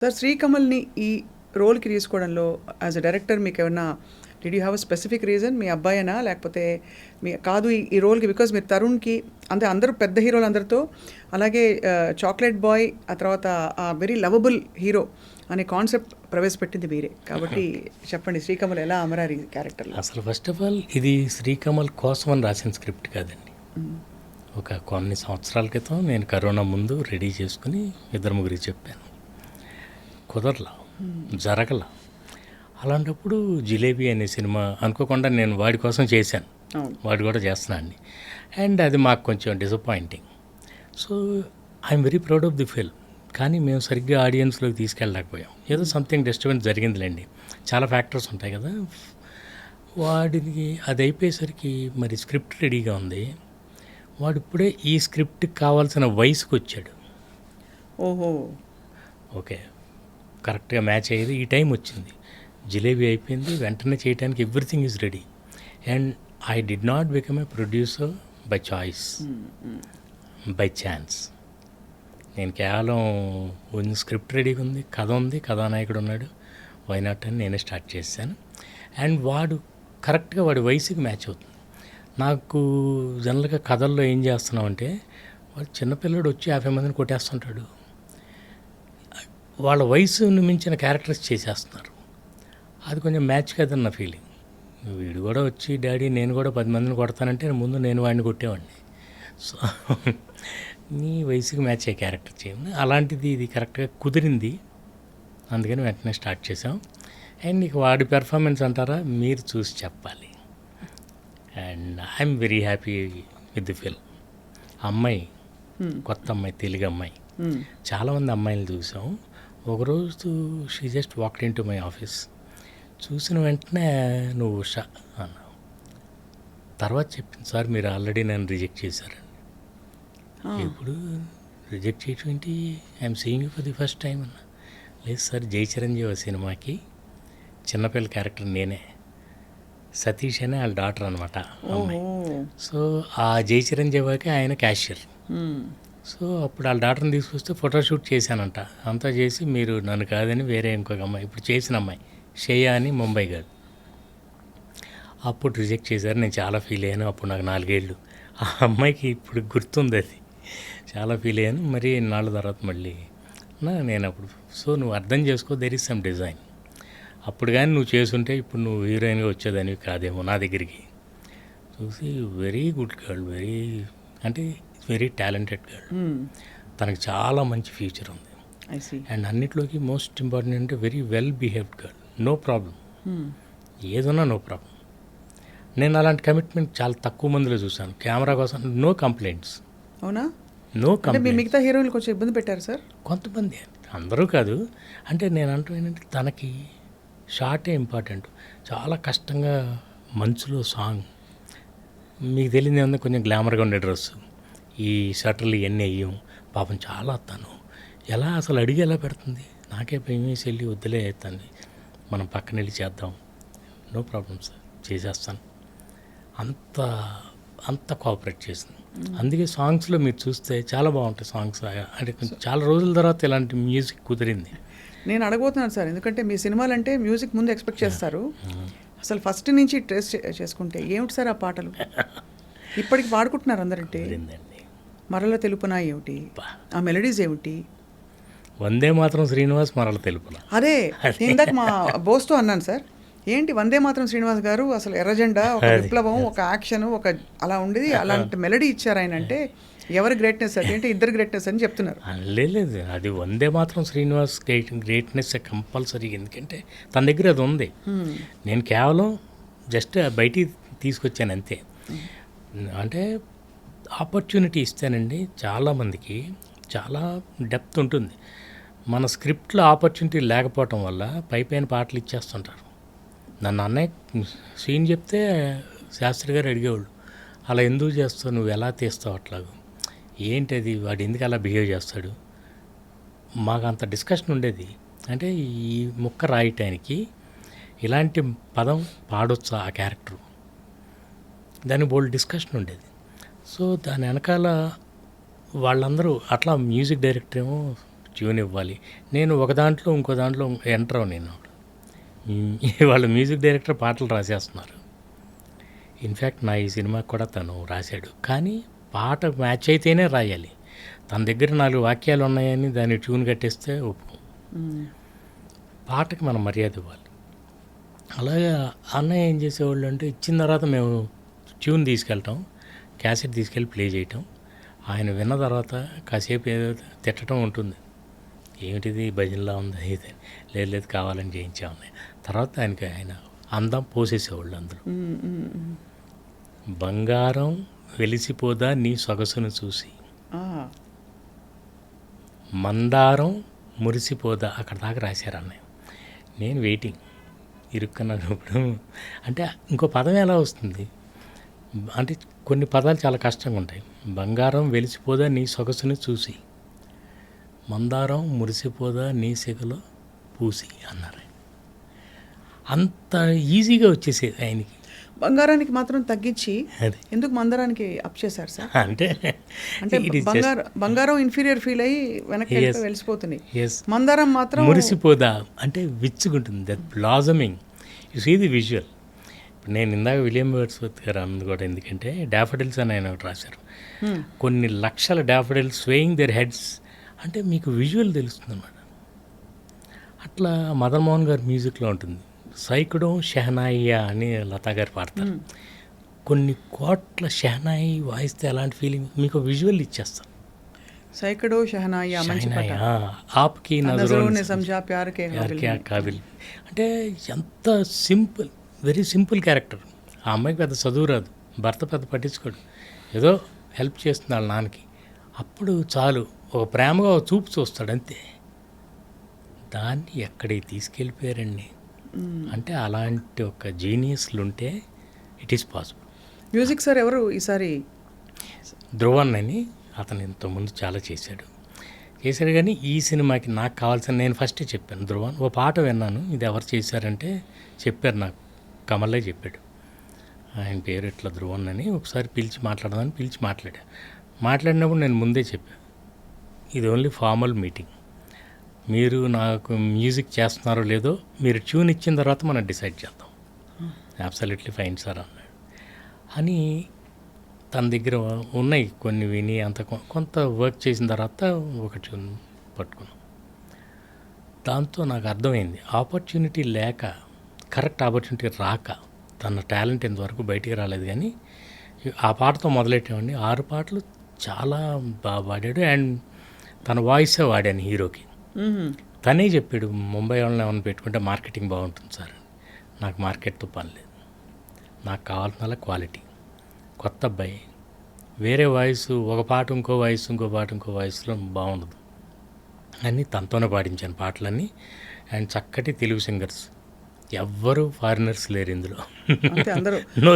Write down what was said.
Sir 'శ్రీకమల్‌ని' ఈ రోల్‌కి తీసుకోవడంలో యాస్ ఎ డైరెక్టర్ మీకేమన్నా did you have a specific reason? మీ అబ్బాయేనా? లేకపోతే కాదు ఈ రోల్‌కి బికాజ్ మీరు తరుణ్‌కి అంటే అందరూ పెద్ద హీరోలందరితో అలాగే 'చాక్లెట్ బాయ్' ఆ తర్వాత వెరీ లవబుల్ హీరో అనే కాన్సెప్ట్ ప్రవేశపెట్టింది మీరే. కాబట్టి చెప్పండి 'శ్రీకమల్' ఎలా అమరారు ఈ క్యారెక్టర్‌లో? అసలు ఫస్ట్ ఆఫ్ ఆల్ ఇది శ్రీకమల్ కోసం అని రాసిన స్క్రిప్ట్ కాదండి. ఒక కొన్ని సంవత్సరాల క్రితం నేను కరోనా ముందు రెడీ చేసుకుని ఇద్దరు ముగ్గురికి చెప్పాను. కుదరలా, జరగల. అలాంటప్పుడు 'జిలేబీ' అనే సినిమా అనుకోకుండా నేను వాడి కోసం చేశాను. వాడు కూడా చేస్తున్నాను. అండ్ అది మాకు కొంచెం disappointing. So I'm very proud of the film. కానీ మేము సరిగ్గా ఆడియన్స్లోకి తీసుకెళ్ళలేకపోయాం. ఏదో సంథింగ్ డిస్టర్బెన్స్ జరిగిందిలేండి. చాలా ఫ్యాక్టర్స్ ఉంటాయి కదా. వాడికి అది అయిపోయేసరికి మరి స్క్రిప్ట్ రెడీగా ఉంది. వాడు ఇప్పుడే ఈ స్క్రిప్ట్కి కావాల్సిన వయసుకు వచ్చాడు. ఓహో, ఓకే, కరెక్ట్గా మ్యాచ్ అయ్యేది. ఈ టైం వచ్చింది. 'జిలేబీ' అయిపోయింది. వెంటనే చేయడానికి everything is ready. And I did not become a producer by choice, by chance. నేను కేవలం స్క్రిప్ట్ రెడీగా ఉంది, కథ ఉంది, కథానాయకుడు ఉన్నాడు, వైనాట్ అని నేనే స్టార్ట్ చేశాను. అండ్ వాడు కరెక్ట్గా వాడి వయసుకి మ్యాచ్ అవుతుంది. నాకు జనరల్గా కథల్లో ఏం చేస్తున్నామంటే వాడు చిన్నపిల్లడు వచ్చి 50 మందిని కొట్టేస్తుంటాడు. వాళ్ళ వయసును మించిన క్యారెక్టర్స్ చేసేస్తున్నారు. అది కొంచెం మ్యాచ్ కదని నా ఫీలింగ్. వీడు కూడా వచ్చి డాడీ నేను కూడా 10 మందిని కొడతానంటే ముందు నేను వాడిని కొట్టేవాడిని. సో నీ వయసుకి మ్యాచ్ అయ్యే క్యారెక్టర్ చేయండి. అలాంటిది ఇది కరెక్ట్గా కుదిరింది. అందుకని వెంటనే స్టార్ట్ చేసాం. అండ్ ఇక వాడి పెర్ఫార్మెన్స్ అంటారా, మీరు చూసి చెప్పాలి. And I'm very happy with the film. అమ్మాయి కొత్త అమ్మాయి, తెలుగు అమ్మాయి. చాలామంది అమ్మాయిలు చూసాం. ఒకరోజు she just walked in to my office. చూసిన వెంటనే నువ్వు ఉషా అన్నావు. తర్వాత చెప్పింది, సార్ మీరు ఆల్రెడీ నన్ను రిజెక్ట్ చేశారండి. ఇప్పుడు రిజెక్ట్ చేయటం ఏంటి, I'm seeing you for the first time అన్నా. లేదు సార్, జై చిరంజీవి సినిమాకి చిన్నపిల్ల క్యారెక్టర్ నేనే, సతీష్ అనే వాళ్ళ డాటర్ అనమాట అమ్మాయి. సో ఆ జై చిరంజీవికి ఆయన క్యాషియర్. సో అప్పుడు వాళ్ళ డాక్టర్ని తీసుకొస్తే ఫోటోషూట్ చేశానంట. అంతా చేసి మీరు నన్ను కాదని వేరే ఇంకొక అమ్మాయి, ఇప్పుడు చేసిన అమ్మాయి శ్రేయ అని ముంబై గారు, అప్పుడు రిజెక్ట్ చేశారు. నేను చాలా ఫీల్ అయ్యాను. అప్పుడు నాకు 4 ఏళ్ళు. ఆ అమ్మాయికి ఇప్పుడు గుర్తుంది అది. చాలా ఫీల్ అయ్యాను. మరి నాళ్ళ తర్వాత మళ్ళీ నేను అప్పుడు, సో నువ్వు అర్థం చేసుకో, దెర్ ఈజ్ సమ్ డిజైన్. అప్పుడు కానీ నువ్వు చేసుంటే ఇప్పుడు నువ్వు హీరోయిన్గా వచ్చేదానివి కాదేమో నా దగ్గరికి. చూసి very good girl, very talented girl. తనకు చాలా మంచి ఫ్యూచర్ ఉంది. అండ్ అన్నిట్లోకి మోస్ట్ ఇంపార్టెంట్ అంటే very well behaved girl. No problem, ఏదన్నా నో ప్రాబ్లం. నేను అలాంటి కమిట్మెంట్ చాలా తక్కువ మందిలో చూశాను. కెమెరా కోసం నో కంప్లైంట్స్. అవునా? No complaint. మిగతా హీరోయిన్లు కొంచెం ఇబ్బంది పెట్టారు సార్? కొంతమంది, అందరూ కాదు. అంటే నేను అంటూ ఏంటంటే తనకి షార్టే ఇంపార్టెంట్. చాలా కష్టంగా మంచులో సాంగ్, మీకు తెలియదు ఏమన్నా, కొంచెం గ్లామర్గా ఉండే డ్రెస్సు, ఈ షర్టర్లు ఇవన్నీ అయ్యాం. పాపం చాలా తను ఎలా అసలు అడిగి ఎలా పెడుతుంది. నాకే భయం వేసి వెళ్ళి వద్దులే అవుతుంది, మనం పక్కన వెళ్ళి చేద్దాం, నో ప్రాబ్లం సార్ చేసేస్తాను, అంత అంత కోఆపరేట్ చేసింది. అందుకే సాంగ్స్లో మీరు చూస్తే చాలా బాగుంటాయి సాంగ్స్. అంటే కొంచెం చాలా రోజుల తర్వాత ఇలాంటి మ్యూజిక్ కుదిరింది. నేను అడగబోతున్నాను సార్, ఎందుకంటే మీ సినిమాలు అంటే మ్యూజిక్ ముందు ఎక్స్పెక్ట్ చేస్తారు. అసలు ఫస్ట్ నుంచి ట్రేస్ చేసుకుంటే ఏమిటి సార్ ఆ పాటలు ఇప్పటికి పాడుకుంటున్నారు అందరంటే? మరల తెలుపునా ఏమిటి, ఆ మెలడీస్ ఏమిటి? వందే మాత్రం శ్రీనివాస్, మరల తెలుపున. అదే ఇందాక మా బోస్తో అన్నాను సార్, ఏంటి వందే మాత్రం శ్రీనివాస్ గారు అసలు ఎర్రజెండా, ఒక విప్లవం, ఒక యాక్షన్, ఒక అలా ఉండేది, అలాంటి మెలడీ ఇచ్చారు ఆయన అంటే ఎవరి గ్రేట్నెస్ అది అంటే ఇద్దరు గ్రేట్నెస్ అని చెప్తున్నారు. లేదు, అది వందే మాత్రం శ్రీనివాస్ గ్రేట్నెస్ కంపల్సరీ. ఎందుకంటే తన దగ్గర అది ఉంది. నేను కేవలం జస్ట్ బయటికి తీసుకొచ్చాను అంతే. అంటే ఆపర్చునిటీ ఇస్తానండి. చాలామందికి చాలా డెప్త్ ఉంటుంది. మన స్క్రిప్ట్లో ఆపర్చునిటీ లేకపోవటం వల్ల పైపైన పాటలు ఇచ్చేస్తుంటారు. నన్ను అన్నయ్య సీన్ చెప్తే శాస్త్రి గారు అడిగేవాళ్ళు, అలా ఎందుకు చేస్తావు, నువ్వు ఎలా తీస్తావు అట్లాగూ, ఏంటది, వాడు ఎందుకు అలా బిహేవ్ చేస్తాడు. మాకు అంత డిస్కషన్ ఉండేది. అంటే ఈ ముక్క రాయటానికి ఇలాంటి పదం పాడొచ్చా ఆ క్యారెక్టరు, దాని బోల్డ్ డిస్కషన్ ఉండేది. సో దాని వెనకాల వాళ్ళందరూ అట్లా మ్యూజిక్ డైరెక్టర్ ఏమో ట్యూన్ ఇవ్వాలి. నేను ఒక దాంట్లో ఇంకో దాంట్లో ఎంటర్ అవ్వను నేను. వాళ్ళ మ్యూజిక్ డైరెక్టర్ పాటలు రాసేస్తున్నారు. ఇన్ఫ్యాక్ట్ నా ఈ సినిమాకి కూడా తను రాశాడు. కానీ పాట మ్యాచ్ అయితేనే రాయాలి. తన దగ్గర 4 వాక్యాలు ఉన్నాయని దాన్ని ట్యూన్ కట్టేస్తే ఒప్పుకో. పాటకి మనం మర్యాద ఇవ్వాలి. అలాగే అన్నయ్య ఏం చేసేవాళ్ళు అంటే ఇచ్చిన తర్వాత మేము ట్యూన్ తీసుకెళ్ళటం, క్యాసెట్ తీసుకెళ్ళి ప్లే చేయటం. ఆయన విన్న తర్వాత కాసేపు ఏదో తిట్టడం ఉంటుంది. ఏమిటిది భజనలా ఉంది ఇది, లేదు కావాలని చేయించామని. తర్వాత ఆయన అందం పోసేసేవాళ్ళు అందులో. బంగారం వెలిసిపోదా నీ సొగసును చూసి, మందారం మురిసిపోదా, అక్కడ దాకా రాశారు అన్నయ్య. నేను వెయిటింగ్ ఇరుక్కున్నప్పుడు. అంటే ఇంకో పదం ఎలా వస్తుంది అంటే కొన్ని పదాలు చాలా కష్టంగా ఉంటాయి. బంగారం వెలిసిపోదా నీ సొగసుని చూసి, మందారం మురిసిపోదా నీ సెగలో పూసి అన్నారు. అంత ఈజీగా వచ్చేసేది ఆయనకి. బంగారానికి మాత్రం తగ్గించి అది ఎందుకు మందారానికి అప్ చేశారు సార్? అంటే అంటే బంగారం ఇన్ఫీరియర్ ఫీల్ అయ్యి వెనక్కి వెళ్ళిపోతుంది. ఎస్, మందారం మాత్రం మురిసిపోదా అంటే విచ్చుకుంటుంది. That blossoming, you see the visual. ఇప్పుడు నేను ఇందాక విలియం వర్డ్స్వర్త్ గారు అన్నది కూడా ఎందుకంటే డాఫడిల్స్ అని ఆయన ఒకటి రాశారు. కొన్ని లక్షల డాఫడిల్స్ స్వేయింగ్ దేర్ హెడ్స్ అంటే మీకు విజువల్ తెలుస్తుంది అన్నమాట. అట్లా మదన్ మోహన్ గారి మ్యూజిక్లో ఉంటుంది. సైకుడం షెహనాయియా అని లతా గారు పాడతారు. కొన్ని కోట్ల షెహనాయి వాయిస్తే అలాంటి ఫీలింగ్ మీకు విజువల్ ఇచ్చేస్తాను. సైకడో షహనాయి మంచి పాట. ఆప్కి నజరోనే సమझा प्यार के కాబిల్ అంటే ఎంత సింపుల్, వెరీ సింపుల్ క్యారెక్టర్. ఆ అమ్మాయికి పెద్ద చదువు రాదు, భర్త పెద్ద పట్టించుకోడు, ఏదో హెల్ప్ చేస్తుంది వాళ్ళ నాన్నకి. అప్పుడు చాలు ఒక ప్రేమగా ఒక చూపు చూస్తాడు అంతే. దాన్ని ఎక్కడికి తీసుకెళ్ళిపోయారండి. అంటే అలాంటి ఒక జీనియస్లు ఉంటే it is possible. Music sir ఎవరు ఈసారి? ధ్రువన్ అని అతను ఇంతకుముందు చాలా చేశాడు కానీ ఈ సినిమాకి నాకు కావాల్సిన, నేను ఫస్టే చెప్పాను ధ్రువన్ ఓ పాట విన్నాను, ఇది ఎవరు చేశారంటే చెప్పారు నాకు, కమలే చెప్పాడు. ఆయన పేరు ఇట్లా ధ్రువన్ అని, ఒకసారి పిలిచి మాట్లాడినప్పుడు నేను ముందే చెప్పాను ఇది ఓన్లీ ఫార్మల్ మీటింగ్, మీరు నాకు మ్యూజిక్ చేస్తున్నారో లేదో మీరు ట్యూన్ ఇచ్చిన తర్వాత మనం డిసైడ్ చేద్దాం. అబ్సల్యూట్లీ ఫైన్ సార్ అన్నాడు. అని తన దగ్గర ఉన్నాయి కొన్ని విని అంత కొంత వర్క్ చేసిన తర్వాత ఒక ట్యూన్ పట్టుకున్నాం. దాంతో నాకు అర్థమైంది ఆపర్చునిటీ లేక, కరెక్ట్ ఆపర్చునిటీ రాక తన టాలెంట్ ఇంతవరకు బయటికి రాలేదు. కానీ ఆ పాటతో మొదలెట్టామండి. 6 పాటలు చాలా బాగా పాడాడు. అండ్ తన వాయిసే వాడాను హీరోకి. తనే చెప్పాడు ముంబై వాళ్ళని ఏమైనా పెట్టుకుంటే మార్కెటింగ్ బాగుంటుంది సార్. నాకు మార్కెట్తో పని లేదు, నాకు కావాల్సిన క్వాలిటీ. కొత్త అబ్బాయి, వేరే వాయిస్ ఒక పాట ఇంకో వాయిస్లో బాగుండదు అని తనతోనే పాడించాను పాటలన్నీ. అండ్ చక్కటి తెలుగు సింగర్స్, ఎవ్వరు ఫారినర్స్ లేరు ఇందులో. అందరూ నో